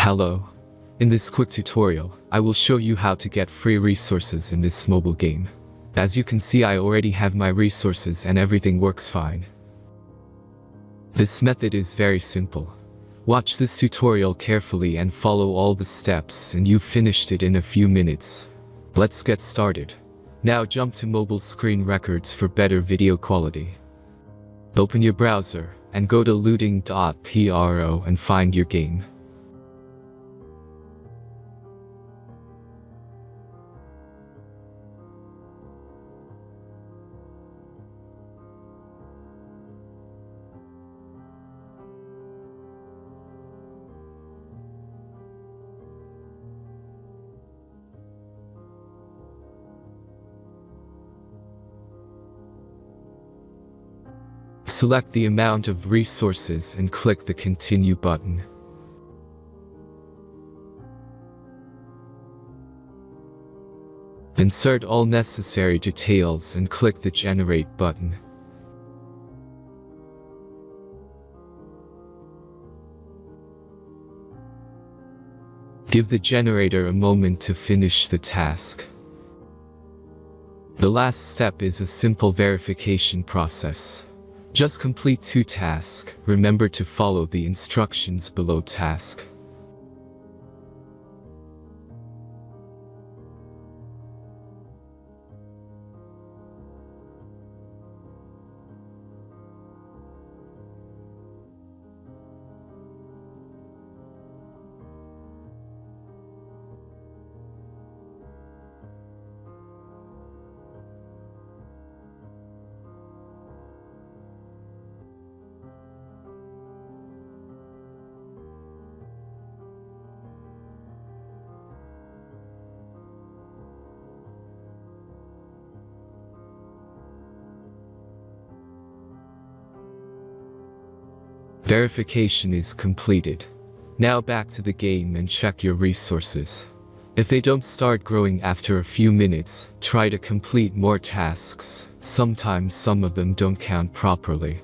Hello. In this quick tutorial, I will show you how to get free resources in this mobile game. As you can see, I already have my resources and everything works fine. This method is very simple. Watch this tutorial carefully and follow all the steps and you've finished it in a few minutes. Let's get started. Now jump to mobile screen records for better video quality. Open your browser and go to looting.pro and find your game. Select the amount of resources and click the Continue button. Insert all necessary details and click the Generate button. Give the generator a moment to finish the task. The last step is a simple verification process. Just complete 2 tasks. Remember to follow the instructions below task. Verification is completed. Now back to the game and check your resources. If they don't start growing after a few minutes, try to complete more tasks. Sometimes some of them don't count properly.